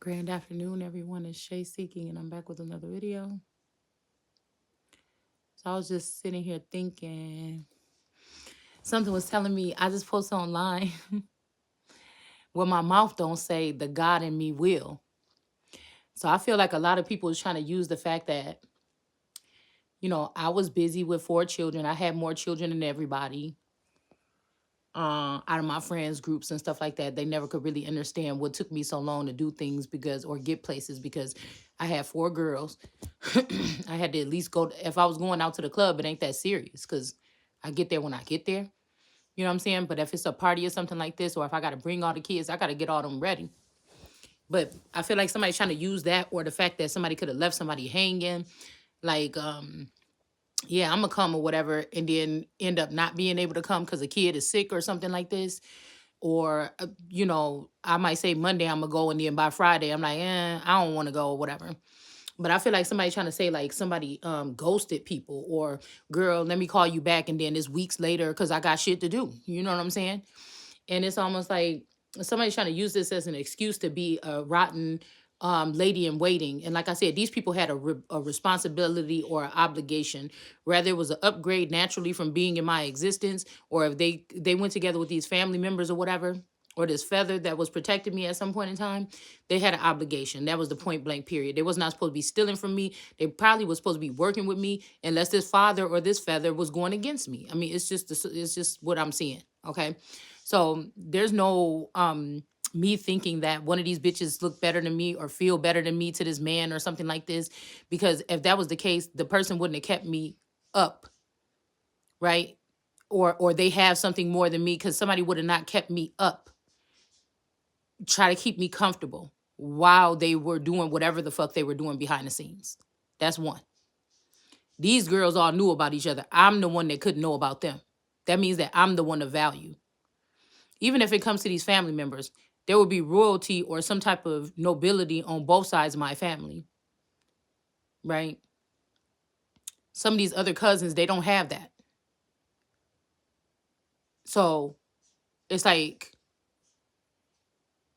Grand afternoon, everyone. It's Shay Seeking, and I'm back with another video. So I was just sitting here thinking, something was telling me, I just posted online, well, my mouth don't say the God in me will. So I feel like a lot of people is trying to use the fact that, I was busy with 4 children. I had more children than everybody. Out of my friends groups and stuff like that, they never could really understand what took me so long to do things or get places because I had 4 girls. I had to at least go, if I was going out to the club, it ain't that serious because I get there when I get there. You know what I'm saying? But if it's a party or something like this, or if I got to bring all the kids, I got to get all them ready. But I feel like somebody's trying to use that, or the fact that somebody could have left somebody hanging. Like, yeah, I'm gonna come or whatever, and then end up not being able to come because a kid is sick or something like this. Or, I might say Monday I'm gonna go, and then by Friday I'm like, I don't want to go or whatever. But I feel like somebody trying to say like somebody ghosted people, or girl, let me call you back, and then it's weeks later because I got shit to do. You know what I'm saying? And it's almost like somebody's trying to use this as an excuse to be a rotten lady in waiting. And like I said, these people had a responsibility or an obligation, whether it was an upgrade naturally from being in my existence, or if they went together with these family members or whatever, or this feather that was protecting me at some point in time. They had an obligation. That was the point blank period. They was not supposed to be stealing from me. They probably was supposed to be working with me, unless this father or this feather was going against me. I mean, it's just what I'm seeing. Okay. So there's no me thinking that one of these bitches look better than me or feel better than me to this man or something like this. Because if that was the case, the person wouldn't have kept me up, right? Or they have something more than me, because somebody would have not kept me up, try to keep me comfortable while they were doing whatever the fuck they were doing behind the scenes. That's one. These girls all knew about each other. I'm the one that couldn't know about them. That means that I'm the one of value. Even if it comes to these family members, there will be royalty or some type of nobility on both sides of my family, right? Some of these other cousins, they don't have that. So it's like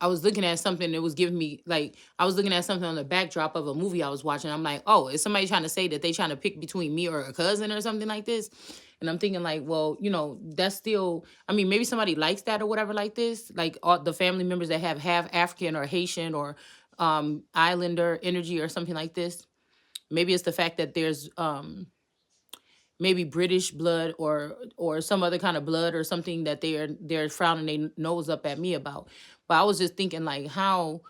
I was looking at something that was giving me, like, I was looking at something on the backdrop of a movie I was watching. I'm like, oh, is somebody trying to say that they trying to pick between me or a cousin or something like this? And I'm thinking like, well, that's still, I mean, maybe somebody likes that or whatever like this, like all the family members that have half African or Haitian or Islander energy or something like this. Maybe it's the fact that there's maybe British blood or some other kind of blood or something that they're frowning their nose up at me about. But I was just thinking like how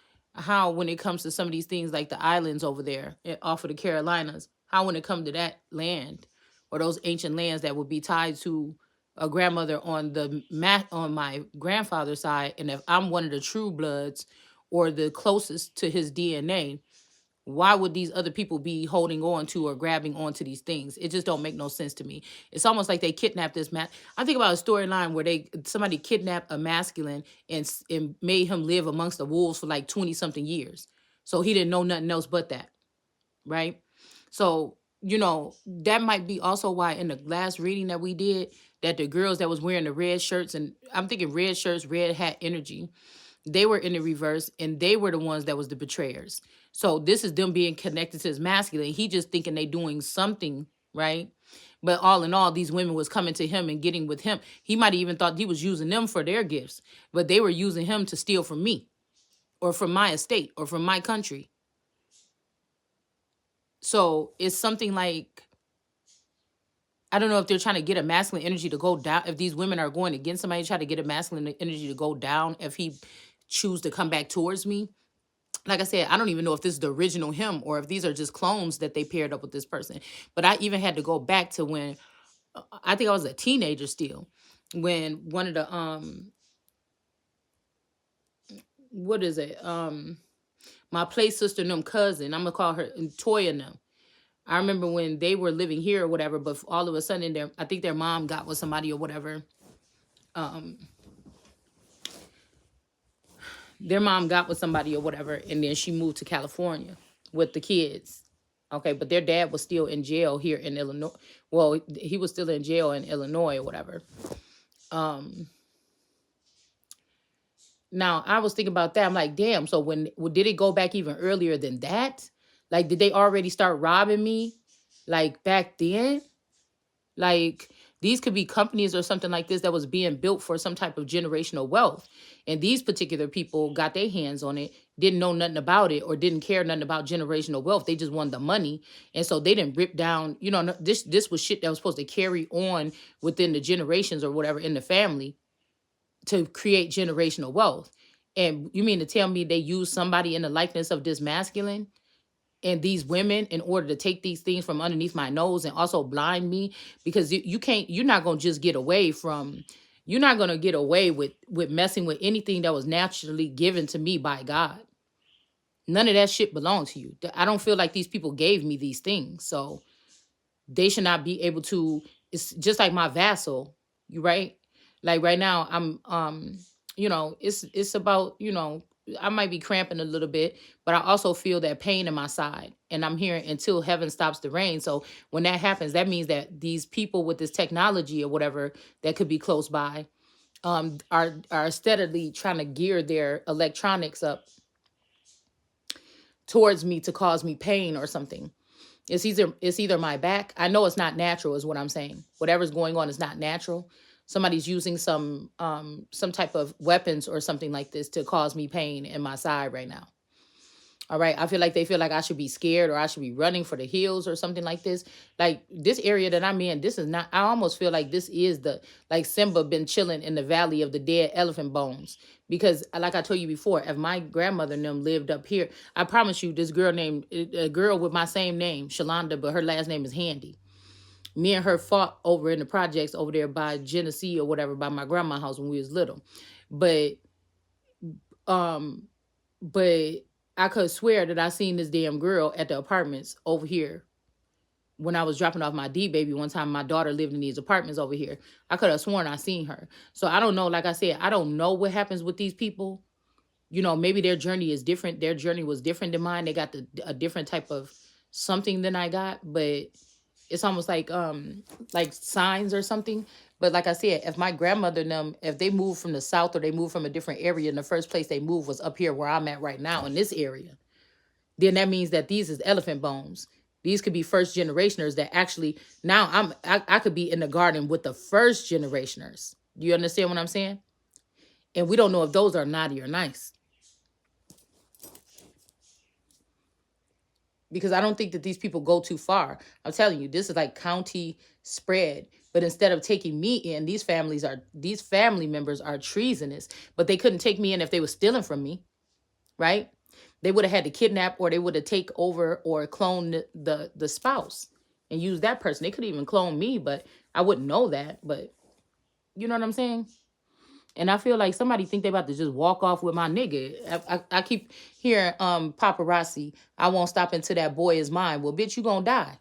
when it comes to some of these things like the islands over there off of the Carolinas, how when it comes to that land or those ancient lands that would be tied to a grandmother on on my grandfather's side, and if I'm one of the true bloods or the closest to his DNA, why would these other people be holding on to or grabbing onto these things? It just don't make no sense to me. It's almost like they kidnapped this man. I think about a storyline where somebody kidnapped a masculine and made him live amongst the wolves for like 20 something years. So he didn't know nothing else but that, right? So, that might be also why in the last reading that we did, that the girls that was wearing the red shirts, and I'm thinking red shirts, red hat energy, they were in the reverse, and they were the ones that was the betrayers. So this is them being connected to his masculine. He just thinking they doing something, right? But all in all, these women was coming to him and getting with him. He might have even thought he was using them for their gifts, but they were using him to steal from me or from my estate or from my country. So it's something like, I don't know if they're trying to get a masculine energy to go down. If these women are going against somebody, try to get a masculine energy to go down if he choose to come back towards me. Like I said, I don't even know if this is the original him or if these are just clones that they paired up with this person. But I even had to go back to when I think I was a teenager still, when one of the what is it? My play sister and them cousin, I'm gonna call her Toya and them. I remember when they were living here or whatever, but all of a sudden I think their mom got with somebody or whatever. Um their mom got with somebody or whatever, and then she moved to California with the kids. Okay, but their dad was still in jail here in Illinois. Well, he was still in jail in Illinois or whatever. Um, Now, I was thinking about that. I'm like, damn. So did it go back even earlier than that? Like, did they already start robbing me? Like back then? Like these could be companies or something like this that was being built for some type of generational wealth. And these particular people got their hands on it, didn't know nothing about it or didn't care nothing about generational wealth. They just wanted the money. And so they didn't rip down, this was shit that was supposed to carry on within the generations or whatever in the family to create generational wealth. And you mean to tell me they use somebody in the likeness of this masculine and these women in order to take these things from underneath my nose and also blind me? Because you can't, you're not going to just get away from, you're not going to get away with messing with anything that was naturally given to me by God. None of that shit belongs to you. I don't feel like these people gave me these things. So they should not be able to. It's just like my vassal, you right? Like right now I'm it's about, I might be cramping a little bit, but I also feel that pain in my side, and I'm here until heaven stops the rain. So when that happens, that means that these people with this technology or whatever that could be close by are steadily trying to gear their electronics up towards me to cause me pain or something. It's either my back. I know it's not natural is what I'm saying. Whatever's going on is not natural. Somebody's using some type of weapons or something like this to cause me pain in my side right now. All right. I feel like they feel like I should be scared or I should be running for the hills or something like this. Like this area that I'm in, this is not, I almost feel like this is like Simba been chilling in the valley of the dead elephant bones. Because like I told you before, if my grandmother and them lived up here, I promise you this a girl with my same name, Shalonda, but her last name is Handy. Me and her fought over in the projects over there by Genesee or whatever, by my grandma's house when we was little. But, um, but I could swear that I seen this damn girl at the apartments over here when I was dropping off my D baby one time. My daughter lived in these apartments over here. I could have sworn I seen her. So I don't know. Like I said, I don't know what happens with these people. Maybe their journey is different. Their journey was different than mine. They got a different type of something than I got, but it's almost like signs or something. But like I said, if my grandmother and them, if they moved from the south or they moved from a different area, and the first place they moved was up here where I'm at right now in this area, then that means that these is elephant bones. These could be first generationers that actually now I could be in the garden with the first generationers. You understand what I'm saying? And we don't know if those are naughty or nice. Because I don't think that these people go too far. I'm telling you, this is like county spread. But instead of taking me in, these family members are treasonous. But they couldn't take me in if they were stealing from me, right? They would have had to kidnap, or they would have take over or clone the spouse and use that person. They could even clone me, but I wouldn't know that. But you know what I'm saying? And I feel like somebody think they about to just walk off with my nigga. I keep hearing paparazzi, I won't stop until that boy is mine. Well, bitch, you gonna die.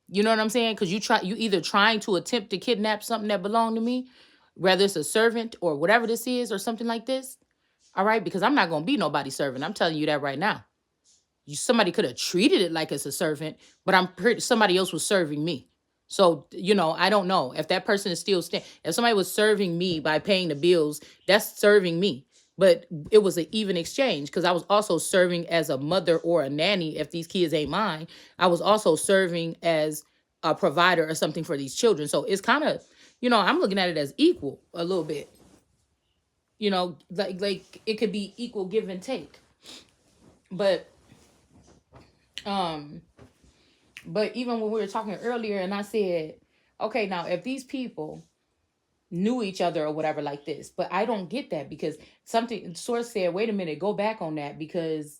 You know what I'm saying? Because you either trying to attempt to kidnap something that belonged to me, whether it's a servant or whatever this is or something like this. All right, because I'm not gonna be nobody's servant. I'm telling you that right now. Somebody could have treated it like it's a servant, but I'm pretty somebody else was serving me. So, I don't know if that person is still if somebody was serving me by paying the bills, that's serving me. But it was an even exchange because I was also serving as a mother or a nanny. If these kids ain't mine, I was also serving as a provider or something for these children. So it's kind of, I'm looking at it as equal a little bit. Like it could be equal give and take. But um But even when we were talking earlier and I said, okay, now if these people knew each other or whatever like this, but I don't get that because something source said, wait a minute, go back on that because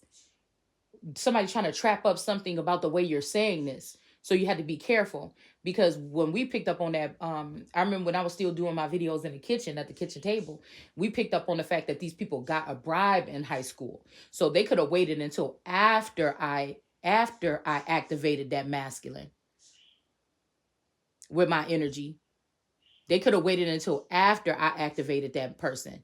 somebody's trying to trap up something about the way you're saying this. So you had to be careful because when we picked up on that, I remember when I was still doing my videos in the kitchen at the kitchen table, we picked up on the fact that these people got a bribe in high school. So they could have waited until after I activated that masculine with my energy. They could have waited until after I activated that person.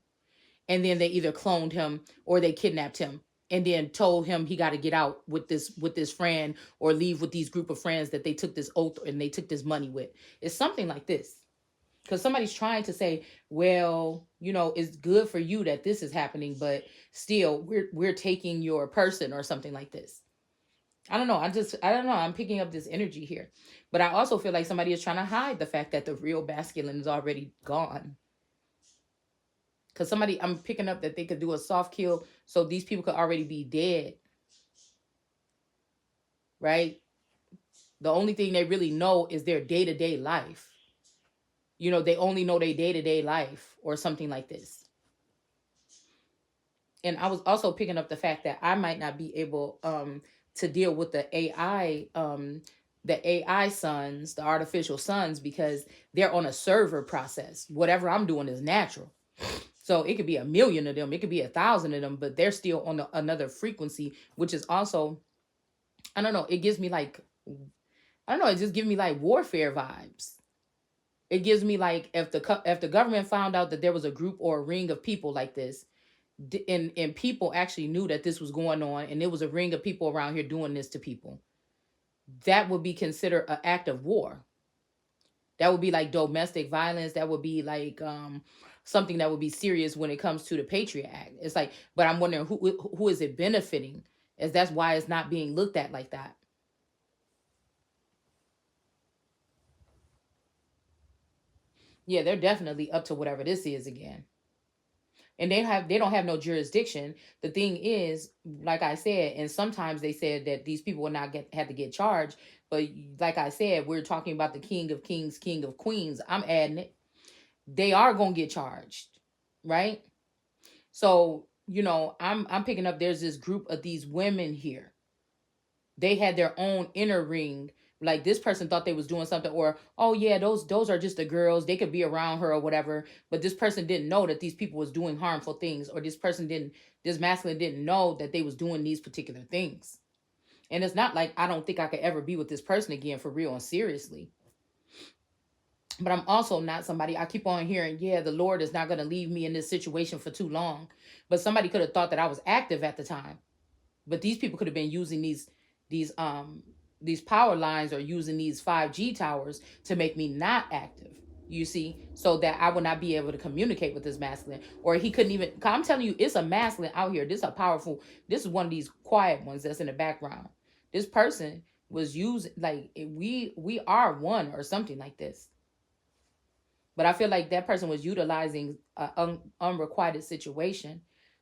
And then they either cloned him or they kidnapped him and then told him he got to get out with this friend or leave with these group of friends that they took this oath and they took this money with. It's something like this. Because somebody's trying to say, well, it's good for you that this is happening, but still we're taking your person or something like this. I don't know. I don't know. I'm picking up this energy here. But I also feel like somebody is trying to hide the fact that the real masculine is already gone. Because I'm picking up that they could do a soft kill so these people could already be dead, right? The only thing they really know is their day to day life. They only know their day to day life or something like this. And I was also picking up the fact that I might not be able to deal with the AI sons, the artificial sons, because they're on a server process. Whatever I'm doing is natural. So it could be 1,000,000 of them, it could be 1,000 of them, but they're still on another frequency, which is also, I don't know, it gives me like, I don't know, it just gives me like warfare vibes. It gives me like if the government found out that there was a group or a ring of people like this, and people actually knew that this was going on, and there was a ring of people around here doing this to people, that would be considered an act of war. That would be like domestic violence. That would be like something that would be serious when it comes to the Patriot Act. It's like, but I'm wondering who is it benefiting, as that's why it's not being looked at like that. Yeah, they're definitely up to whatever this is again. And they don't have no jurisdiction. The thing is, like I said, and sometimes they said that these people will not have to get charged, but like I said, we're talking about the King of Kings, King of Queens. I'm adding it. They are going to get charged, right? So, I'm picking up, there's this group of these women here. They had their own inner ring. Like, this person thought they was doing something, or, oh yeah, those are just the girls, they could be around her or whatever. But this person didn't know that these people was doing harmful things, or this masculine didn't know that they was doing these particular things. And it's not like I don't think I could ever be with this person again, for real and seriously. But I'm also not somebody, I keep on hearing, yeah, the Lord is not going to leave me in this situation for too long. But somebody could have thought that I was active at the time. But these people could have been using these these power lines, or using these 5G towers to make me not active. You see, so that I would not be able to communicate with this masculine, or he couldn't even. I'm telling you, it's a masculine out here. This is a powerful. This is one of these quiet ones that's in the background. This person was using, like, we are one or something like this. But I feel like that person was utilizing an unrequited situation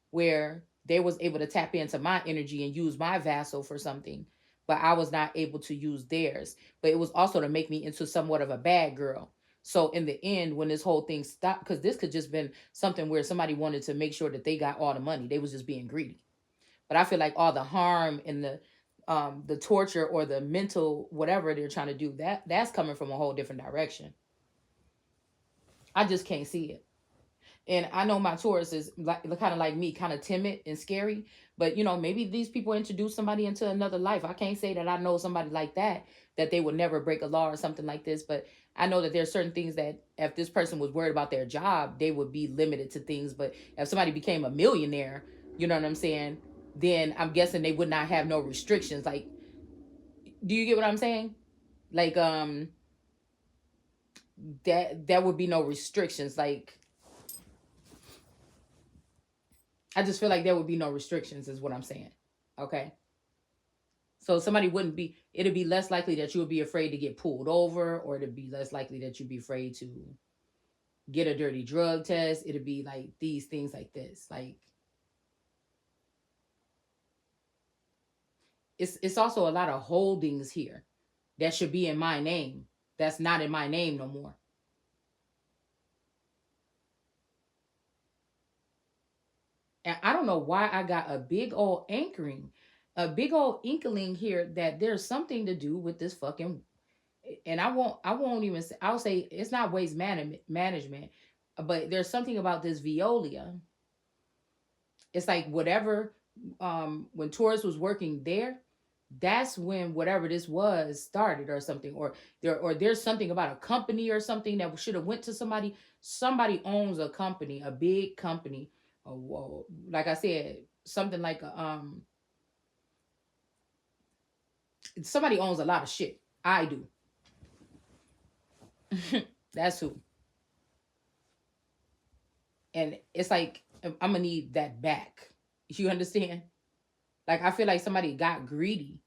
where they was able to tap into my energy and use my vassal for something, but I was not able to use theirs. But it was also to make me into somewhat of a bad girl. So in the end, when this whole thing stopped, because this could just been something where somebody wanted to make sure that they got all the money, they was just being greedy. But I feel like all the harm and the torture or the mental whatever they're trying to do, that's coming from a whole different direction. I just can't see it. And I know my Taurus is like kind of like me, kind of timid and scary. But maybe these people introduce somebody into another life. I can't say that I know somebody like that they would never break a law or something like this. But I know that there's certain things that if this person was worried about their job, they would be limited to things. But if somebody became a millionaire, you know what I'm saying? Then I'm guessing they would not have no restrictions. Like, do you get what I'm saying? Like, that would be no restrictions. Like, I just feel like there would be no restrictions, is what I'm saying. Okay. So somebody wouldn't be, it'd be less likely that you would be afraid to get pulled over, or it'd be less likely that you'd be afraid to get a dirty drug test. It'd be like these things like this. Like, it's also a lot of holdings here that should be in my name. That's not in my name no more. And I don't know why I got a big old anchoring, a big old inkling here that there's something to do with this fucking, and I won't even say, I'll say it's not management, but there's something about this Veolia. It's like whatever, when Taurus was working there, that's when whatever this was started or something, or there's something about a company or something that should have went to somebody. Somebody owns a company, a big company. Oh, like I said, something like somebody owns a lot of shit. I do. That's who. And it's like I'm gonna need that back. You understand? Like I feel like somebody got greedy,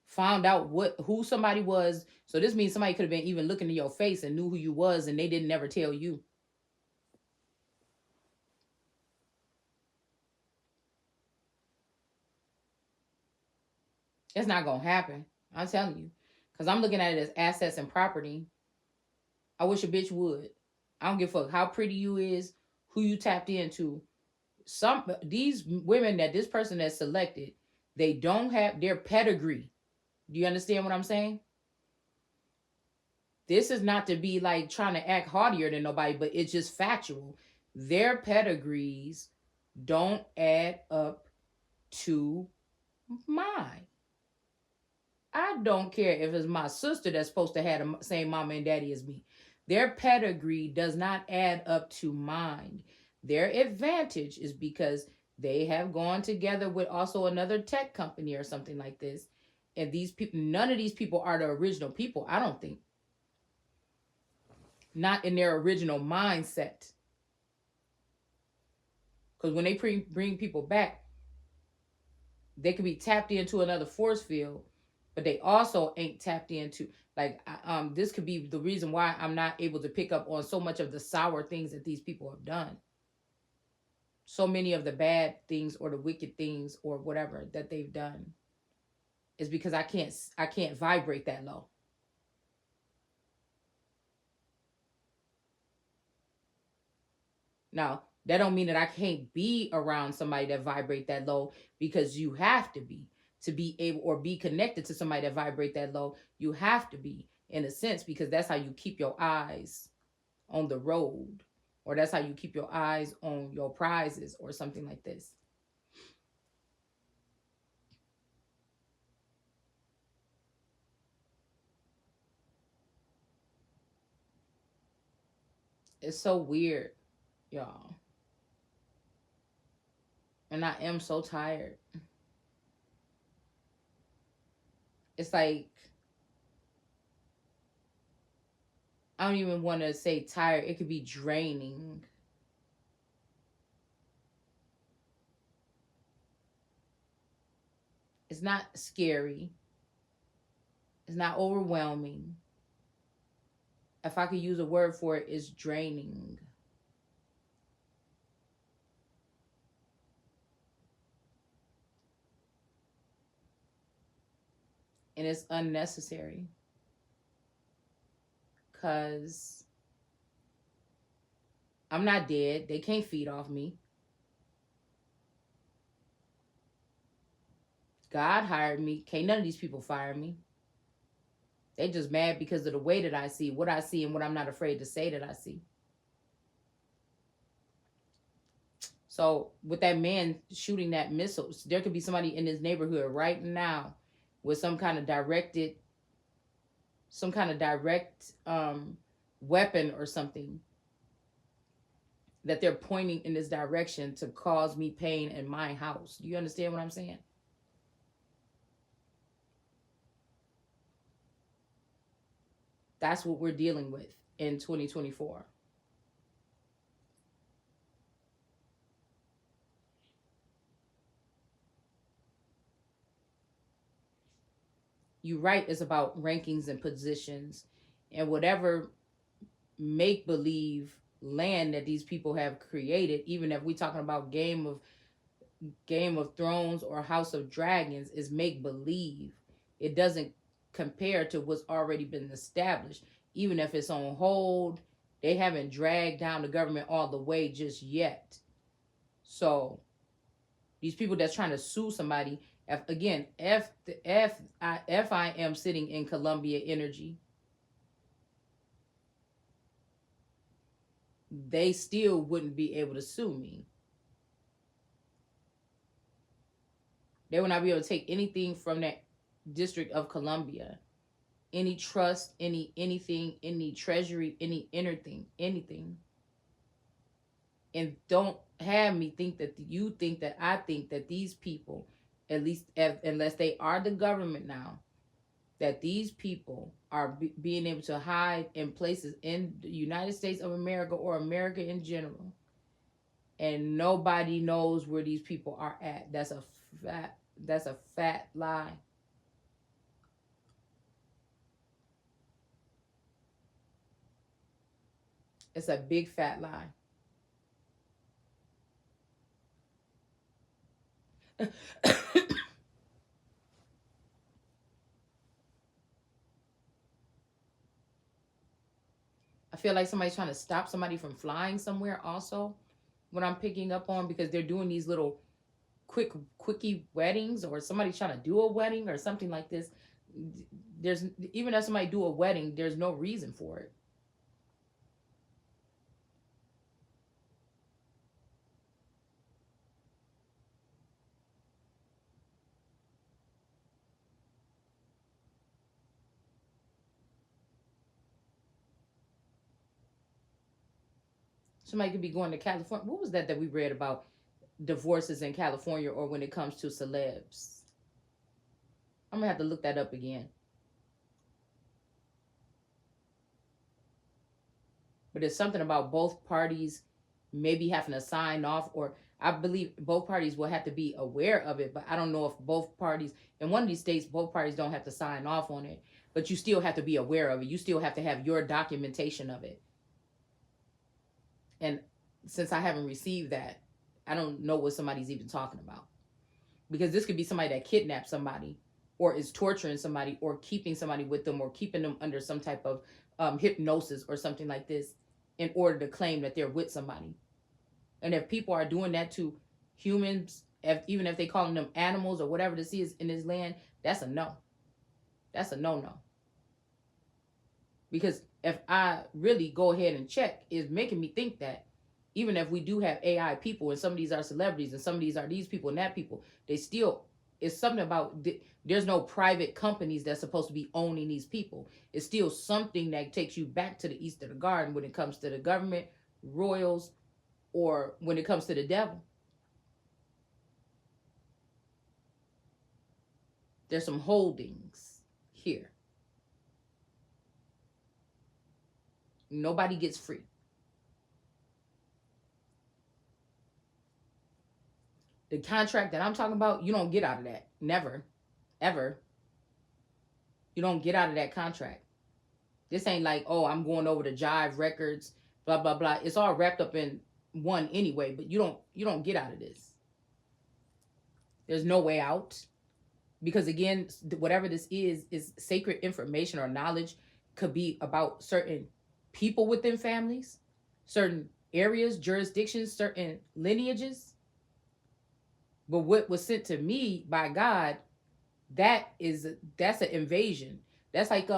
found out who somebody was. So this means somebody could have been even looking in your face and knew who you was, and they didn't never tell you. It's not gonna happen. I'm telling you, because I'm looking at it as assets and property. I wish a bitch would. I don't give a fuck how pretty you is, who you tapped into. Some these women that this person has selected, they don't have their pedigree. Do you understand what I'm saying? This is not to be like trying to act haughtier than nobody, but it's just factual. Their pedigrees don't add up to mine. I don't care if it's my sister that's supposed to have the same mama and daddy as me. Their pedigree does not add up to mine. Their advantage is because they have gone together with also another tech company or something like this. And these people, none of these people are the original people, I don't think. Not in their original mindset. Because when they bring people back, they could be tapped into another force field, but they also ain't tapped into like this could be the reason why I'm not able to pick up on so much of the sour things that these people have done. So many of the bad things or the wicked things or whatever that they've done is because I can't vibrate that low. Now, that don't mean that I can't be around somebody that vibrate that low, because you have to be able, or be connected to somebody that vibrate that low. You have to be, in a sense, because that's how you keep your eyes on the road, or that's how you keep your eyes on your prizes or something like this. It's so weird, y'all. And I am so tired. It's like I don't even want to say tired. It could be draining. It's not scary. It's not overwhelming. If I could use a word for it, it's draining. And it's unnecessary. Because I'm not dead. They can't feed off me. God hired me. Can't none of these people fire me. They just mad because of the way that I see, what I see, and what I'm not afraid to say that I see. So with that man shooting that missile, there could be somebody in this neighborhood right now with some kind of direct weapon or something that they're pointing in this direction to cause me pain in my house. Do you understand what I'm saying? That's what we're dealing with in 2024. You right, it's about rankings and positions and whatever make believe land that these people have created. Even if we're talking about Game of Thrones or House of Dragons, is make believe. It doesn't compare to what's already been established. Even if it's on hold, they haven't dragged down the government all the way just yet. So these people that's trying to sue somebody, if I am sitting in Columbia Energy, they still wouldn't be able to sue me. They would not be able to take anything from that District of Columbia, any trust, anything, any treasury, anything, and don't have me think that you think that I think that these people, at least unless they are the government now, that these people are being able to hide in places in the United States of America or America in general, and nobody knows where these people are at. That's a fat lie. It's a big fat lie. I feel like somebody's trying to stop somebody from flying somewhere also, what I'm picking up on, because they're doing these little quickie weddings, or somebody's trying to do a wedding or something like this. There's, even if somebody do a wedding, there's no reason for it. Somebody could be going to California. What was that we read about divorces in California, or when it comes to celebs? I'm gonna have to look that up again. But it's something about both parties maybe having to sign off, or I believe both parties will have to be aware of it, but I don't know if both parties in one of these states, both parties don't have to sign off on it, but you still have to be aware of it. You still have to have your documentation of it. And since I haven't received that, I don't know what somebody's even talking about, because this could be somebody that kidnapped somebody, or is torturing somebody, or keeping somebody with them, or keeping them under some type of hypnosis or something like this, in order to claim that they're with somebody. And if people are doing that to humans, even if they calling them animals or whatever this is in this land, that's a no. That's a no. Because if I really go ahead and check, it's making me think that even if we do have AI people, and some of these are celebrities, and some of these are these people and that people, they still, it's something about, there's no private companies that's supposed to be owning these people. It's still something that takes you back to the East of the Garden when it comes to the government, royals, or when it comes to the devil. There's some holdings here. Nobody gets free. The contract that I'm talking about, you don't get out of that. Never. Ever. You don't get out of that contract. This ain't like, oh, I'm going over to Jive Records, blah blah blah. It's all wrapped up in one anyway, but you don't get out of this. There's no way out. Because again, whatever this is sacred information or knowledge. Could be about certain people within families, certain areas, jurisdictions, certain lineages. But what was sent to me by God, that's an invasion. That's like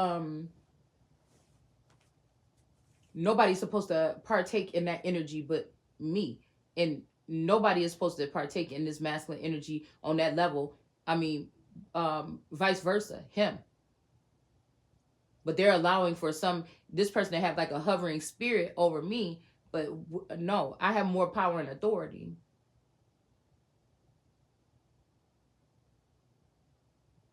nobody's supposed to partake in that energy but me. And nobody is supposed to partake in this masculine energy on that level. I mean, vice versa, him. But they're allowing for this person to have like a hovering spirit over me. But no, I have more power and authority,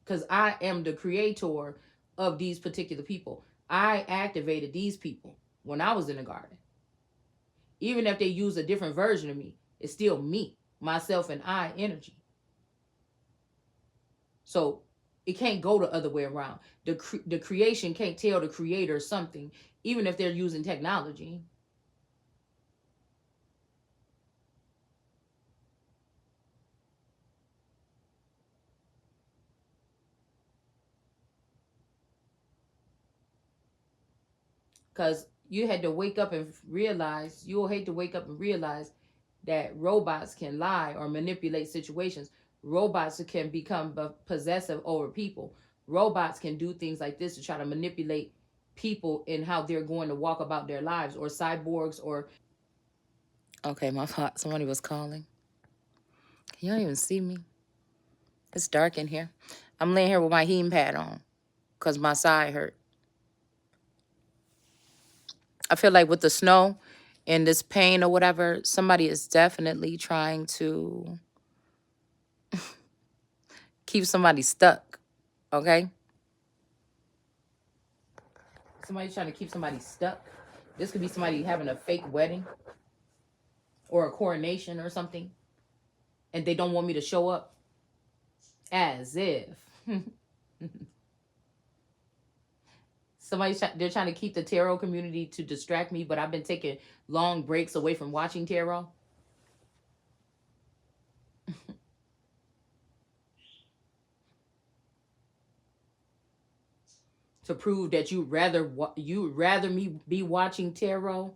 because I am the creator of these particular people. I activated these people when I was in the garden. Even if they use a different version of me, it's still me, myself, and I energy. So it can't go the other way around. The creation can't tell the creator something, even if they're using technology. Because you had to wake up and realize, you'll hate to wake up and realize that robots can lie or manipulate situations. Robots can become possessive over people. Robots can do things like this to try to manipulate people in how they're going to walk about their lives, or cyborgs, or. Okay, my fault. Somebody was calling. You don't even see me. It's dark in here. I'm laying here with my heating pad on because my side hurt. I feel like with the snow and this pain or whatever, somebody is definitely trying to keep somebody stuck. Okay? Somebody's trying to keep somebody stuck. This could be somebody having a fake wedding or a coronation or something, and they don't want me to show up. As if. They're trying to keep the tarot community to distract me, but I've been taking long breaks away from watching tarot. To prove that you'd rather me be watching tarot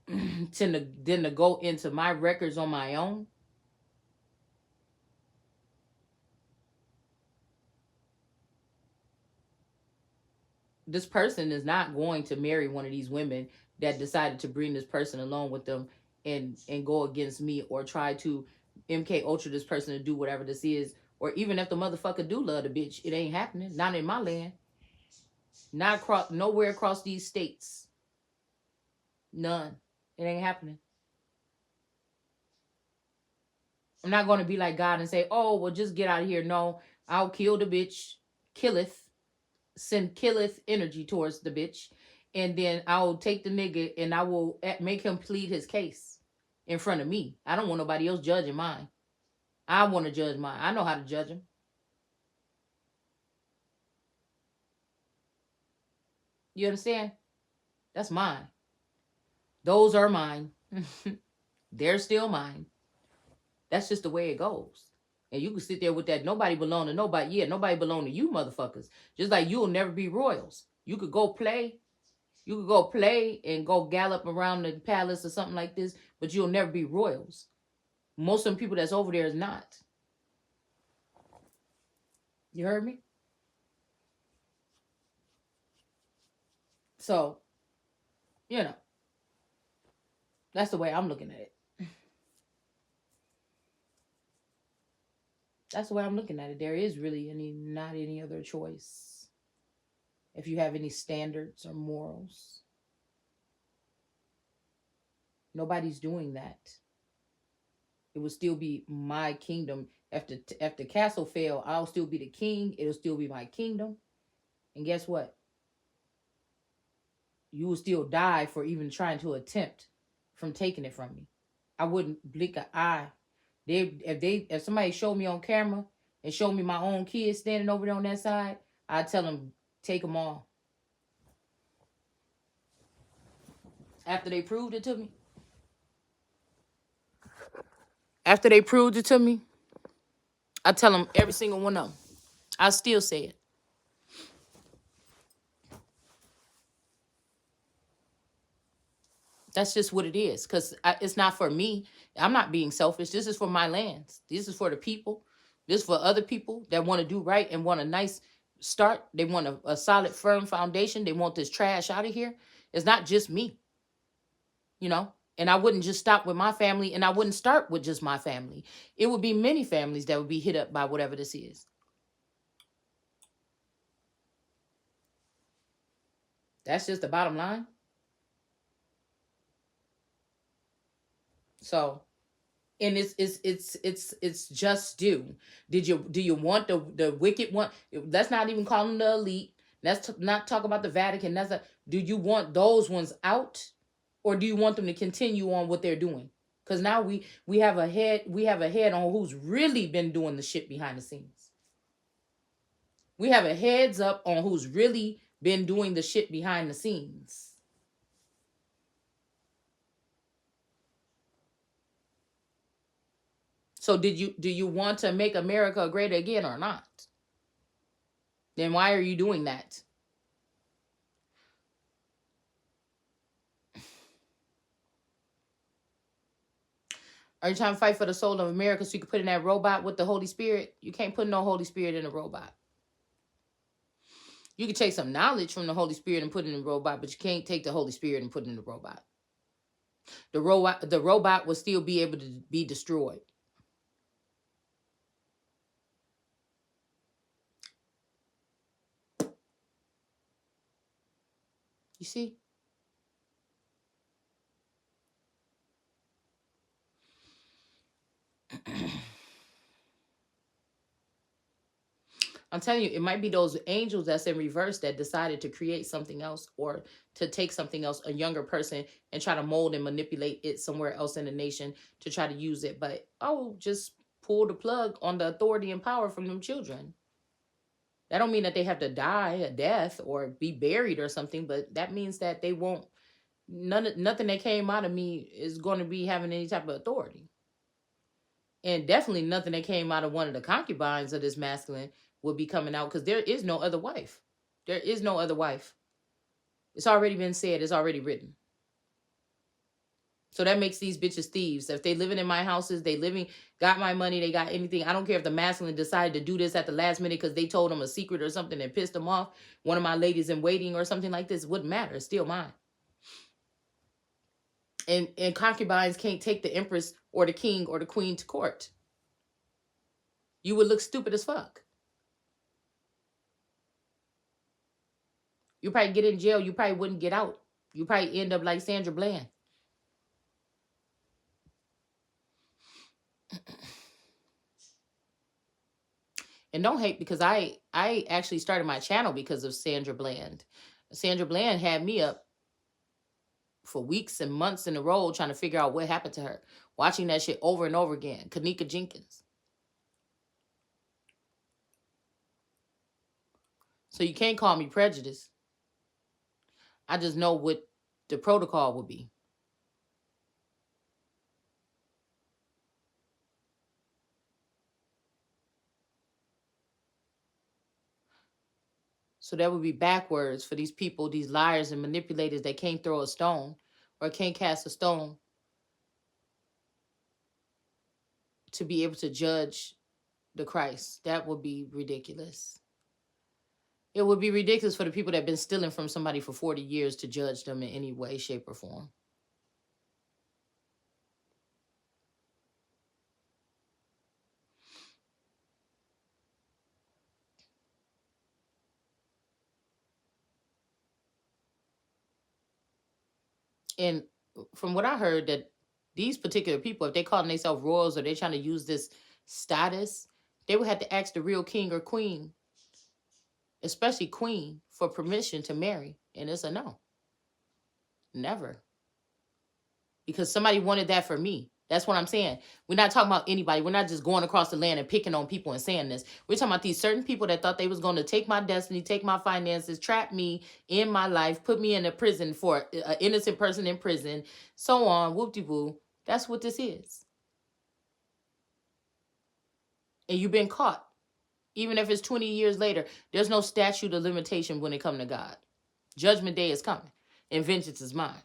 than to go into my records on my own. This person is not going to marry one of these women that decided to bring this person along with them and go against me, or try to MK Ultra this person to do whatever this is. Or even if the motherfucker do love the bitch, it ain't happening. Not in my land. Not across, nowhere across these states. None. It ain't happening. I'm not going to be like God and say, oh, well, just get out of here. No, I'll kill the bitch. Send killeth energy towards the bitch. And then I'll take the nigga and I will make him plead his case in front of me. I don't want nobody else judging mine. I want to judge mine. I know how to judge him. You understand? That's mine. Those are mine. They're still mine. That's just the way it goes. And you can sit there with that nobody belong to nobody. Yeah, nobody belong to you motherfuckers. Just like you'll never be royals. You could go play. You could go play and go gallop around the palace or something like this, but you'll never be royals. Most of the people that's over there is not. You heard me? So, you know, that's the way I'm looking at it. That's the way I'm looking at it. There is really not any other choice. If you have any standards or morals, nobody's doing that. It will still be my kingdom. If the castle fail, I'll still be the king. It'll still be my kingdom. And guess what? You will still die for even trying to attempt from taking it from me. I wouldn't blink an eye. If somebody showed me on camera and showed me my own kids standing over there on that side, I'd tell them, take them all. After they proved it to me. After they proved it to me, I tell them every single one of them. I still say it. That's just what it is. Because it's not for me. I'm not being selfish. This is for my lands. This is for the people. This is for other people that want to do right and want a nice start. They want a solid, firm foundation. They want this trash out of here. It's not just me. You know? And I wouldn't just stop with my family, and I wouldn't start with just my family. It would be many families that would be hit up by whatever this is. That's just the bottom line. So, and it's just due. Do you want the wicked one? Let's not even call them the elite. Let's not talk about the Vatican. Do you want those ones out, or do you want them to continue on what they're doing? Because now we have a head on who's really been doing the shit behind the scenes. We have a heads up on who's really been doing the shit behind the scenes. So do you want to make America great again or not? Then why are you doing that? Are you trying to fight for the soul of America so you can put in that robot with the Holy Spirit? You can't put no Holy Spirit in a robot. You can take some knowledge from the Holy Spirit and put it in a robot, but you can't take the Holy Spirit and put it in the robot. The robot will still be able to be destroyed. You see? I'm telling you, it might be those angels that's in reverse that decided to create something else, or to take something else, a younger person, and try to mold and manipulate it somewhere else in the nation to try to use it. But just pull the plug on the authority and power from them children. That don't mean that they have to die a death or be buried or something, but that means that they won't. Nothing that came out of me is going to be having any type of authority, and definitely nothing that came out of one of the concubines of this masculine will be coming out, because there is no other wife. There is no other wife. It's already been said. It's already written. So that makes these bitches thieves. If they living in my houses, they living, got my money, they got anything. I don't care if the masculine decided to do this at the last minute because they told them a secret or something and pissed them off. One of my ladies in waiting or something like this, wouldn't matter. It's still mine. And concubines can't take the empress or the king or the queen to court. You would look stupid as fuck. You probably get in jail. You probably wouldn't get out. You probably end up like Sandra Bland. And don't hate, because I actually started my channel because of Sandra Bland. Sandra Bland had me up for weeks and months in a row trying to figure out what happened to her. Watching that shit over and over again. Kanika Jenkins. So you can't call me prejudiced. I just know what the protocol would be. So that would be backwards for these people, these liars and manipulators that can't throw a stone or can't cast a stone, to be able to judge the Christ. That would be ridiculous. It would be ridiculous for the people that have been stealing from somebody for 40 years to judge them in any way, shape, or form. And from what I heard, that these particular people, if they call themselves royals or they're trying to use this status, they would have to ask the real king or queen, especially queen, for permission to marry. And it's a no. Never. Because somebody wanted that for me. That's what I'm saying. We're not talking about anybody. We're not just going across the land and picking on people and saying this. We're talking about these certain people that thought they was going to take my destiny, take my finances, trap me in my life, put me in a prison for an innocent person in prison, so on, whoop-de-woo. That's what this is. And you've been caught. Even if it's 20 years later, there's no statute of limitation when it comes to God. Judgment day is coming, and vengeance is mine.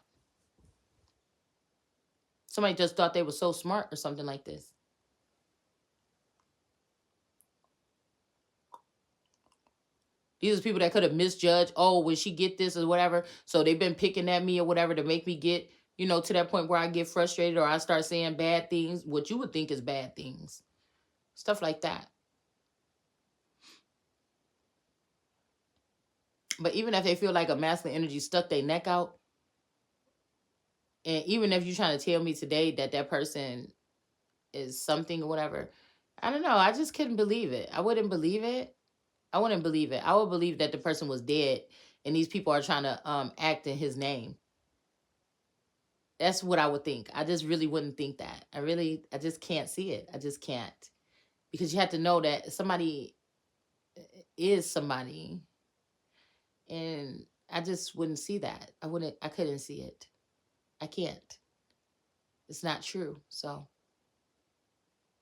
Somebody just thought they were so smart or something like this. These are people that could have misjudged. Oh, will she get this or whatever? So they've been picking at me or whatever to make me get, to that point where I get frustrated or I start saying bad things, what you would think is bad things. Stuff like that. But even if they feel like a masculine energy stuck their neck out, and even if you're trying to tell me today that that person is something or whatever, I don't know. I just couldn't believe it. I wouldn't believe it. I wouldn't believe it. I would believe that the person was dead and these people are trying to act in his name. That's what I would think. I just really wouldn't think that. I just can't see it. I just can't. Because you have to know that somebody is somebody. And I just wouldn't see that. I couldn't see it. I can't. It's not true. So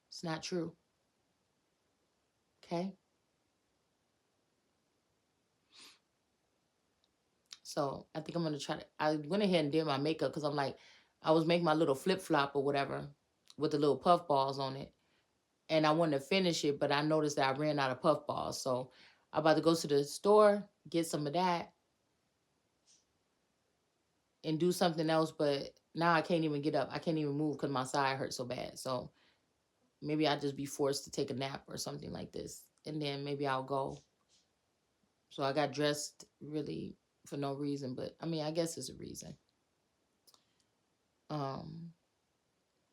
it's not true. Okay? So I think I'm going to try to, I went ahead and did my makeup because I'm like, I was making my little flip flop or whatever with the little puff balls on it. And I wanted to finish it, but I noticed that I ran out of puff balls. So I'm about to go to the store, get some of that, and do something else. But now I can't even get up. I can't even move because my side hurts so bad. So maybe I'll just be forced to take a nap or something like this. And then maybe I'll go. So I got dressed really for no reason. But I mean, I guess it's a reason. But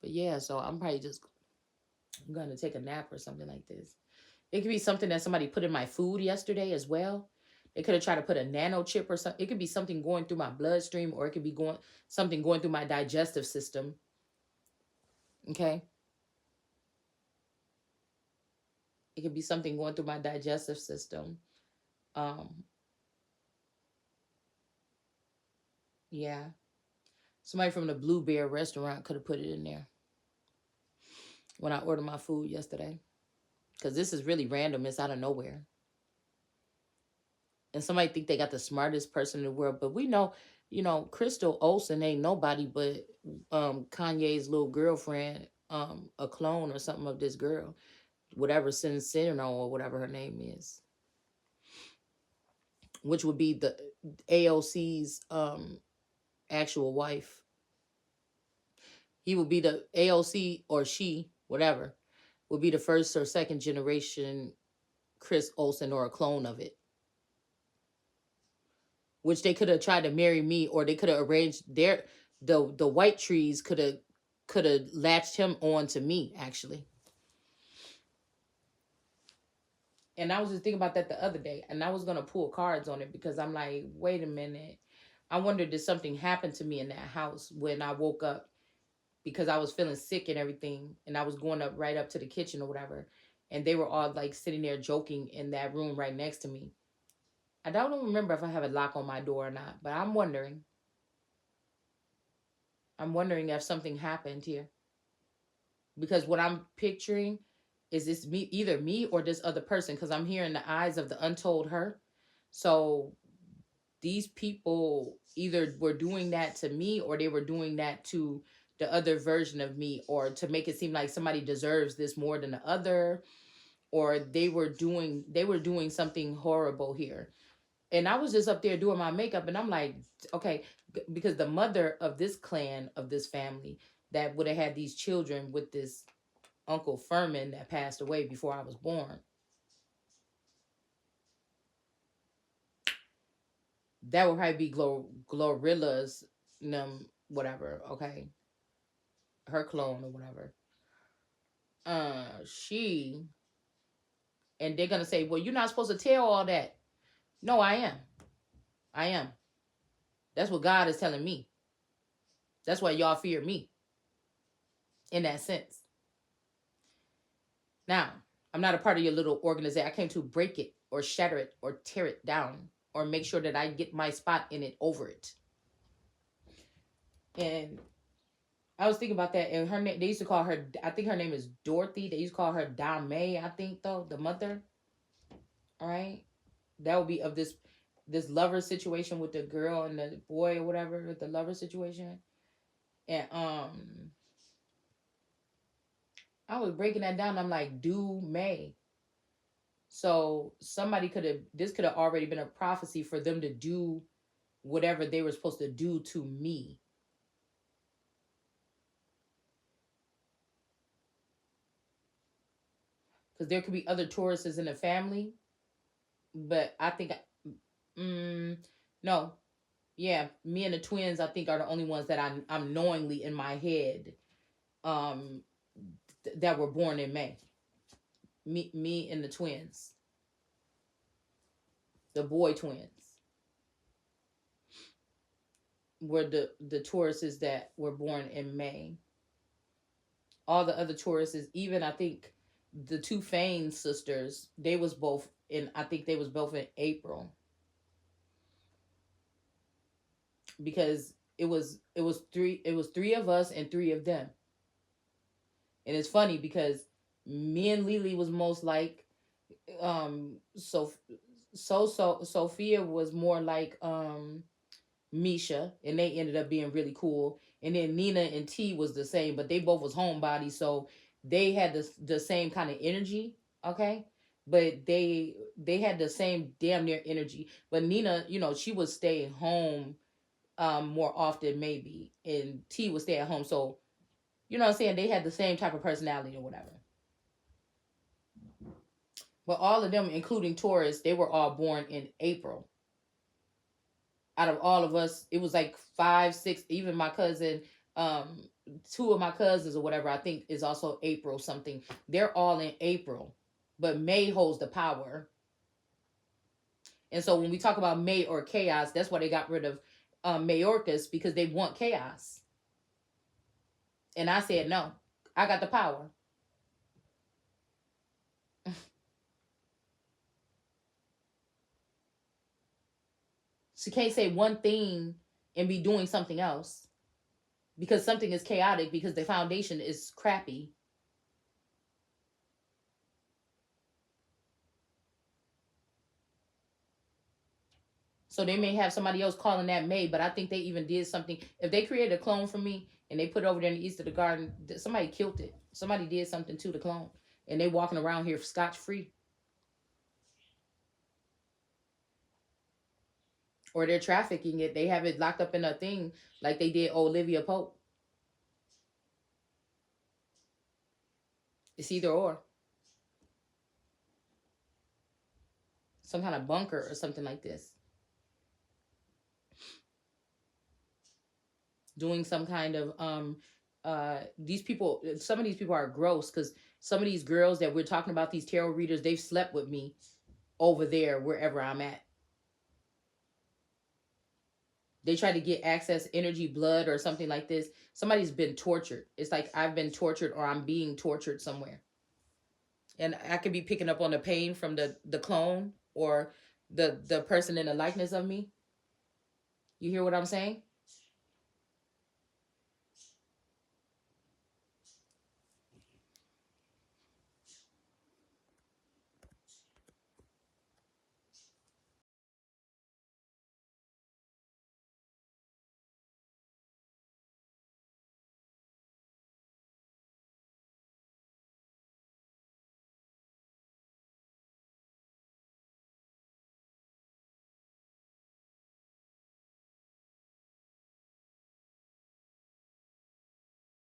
yeah, so I'm probably just going to take a nap or something like this. It could be something that somebody put in my food yesterday as well. They could have tried to put a nano chip or something. It could be something going through my bloodstream, or it could be something going through my digestive system. Okay. It could be something going through my digestive system. Um, yeah. Somebody from the Blue Bear restaurant could have put it in there when I ordered my food yesterday. Because this is really random. It's out of nowhere. And somebody think they got the smartest person in the world. But we know, Crystal Olsen ain't nobody but Kanye's little girlfriend, a clone or something of this girl. Whatever Sincero or whatever her name is. Which would be the AOC's actual wife. He would be the AOC, or she, whatever, would be the first or second generation Chris Olsen, or a clone of it. Which they could have tried to marry me, or they could have arranged the white trees could have latched him on to me, actually. And I was just thinking about that the other day, and I was gonna pull cards on it because I'm like, wait a minute. I wonder, did something happen to me in that house when I woke up, because I was feeling sick and everything, and I was going up right up to the kitchen or whatever, and they were all like sitting there joking in that room right next to me. I don't remember if I have a lock on my door or not, but I'm wondering. I'm wondering if something happened here, because what I'm picturing is this me, either me or this other person, because I'm hearing the eyes of the untold her. So these people either were doing that to me, or they were doing that to the other version of me, or to make it seem like somebody deserves this more than the other, or they were doing something horrible here. And I was just up there doing my makeup, and I'm like, okay, because the mother of this clan, of this family that would have had these children with this Uncle Furman that passed away before I was born, that would probably be Glorilla's, whatever, okay, her clone or whatever. She, and they're gonna say, well, you're not supposed to tell all that. No, I am. I am. That's what God is telling me. That's why y'all fear me, in that sense. Now, I'm not a part of your little organization. I came to break it, or shatter it, or tear it down, or make sure that I get my spot in it, over it. And I was thinking about that, and her name, they used to call her, I think her name is Dorothy. They used to call her Dame, I think, though, the mother. All right. That would be of this lover situation with the girl and the boy or whatever, the lover situation. And I was breaking that down. I'm like, do May. So somebody this could have already been a prophecy for them to do whatever they were supposed to do to me. Because there could be other Tauruses in the family, but I think, no, yeah, me and the twins, I think, are the only ones that I'm knowingly in my head, um, that were born in May. Me and the twins, the boy twins, were the Tauruses that were born in May. All the other Tauruses, even I think the two Fane sisters, they was both in. I think they was both in April, because it was three of us and three of them. And it's funny because me and Lily was most like, so Sophia was more like Misha, and they ended up being really cool. And then Nina and T was the same, but they both was homebodies, so they had the same kind of energy. Okay, but they had the same damn near energy. But Nina, she would stay home more often maybe, and T would stay at home. So you know what I'm saying, they had the same type of personality or whatever. But all of them, including Taurus, they were all born in April. Out of all of us, it was like 5, 6. Even my cousin, two of my cousins or whatever, I think is also April something. They're all in April. but May holds the power. And so when we talk about May or chaos, that's why they got rid of Mayorkas, because they want chaos. And I said, no, I got the power. She can't say one thing and be doing something else, because something is chaotic because the foundation is crappy. So they may have somebody else calling that May, but I think they even did something. If they created a clone for me and they put it over there in the east of the garden, somebody killed it. Somebody did something to the clone, and they walking around here scotch free, or they're trafficking it. They have it locked up in a thing like they did Olivia Pope. It's either or, some kind of bunker or something like this. Doing some kind of these people, some of these people are gross, because some of these girls that we're talking about, these tarot readers, they've slept with me over there wherever I'm at. They try to get access, energy, blood, or something like this. Somebody's been tortured. It's like I've been tortured or I'm being tortured somewhere. And I could be picking up on the pain from the clone or the person in the likeness of me. You hear what I'm saying?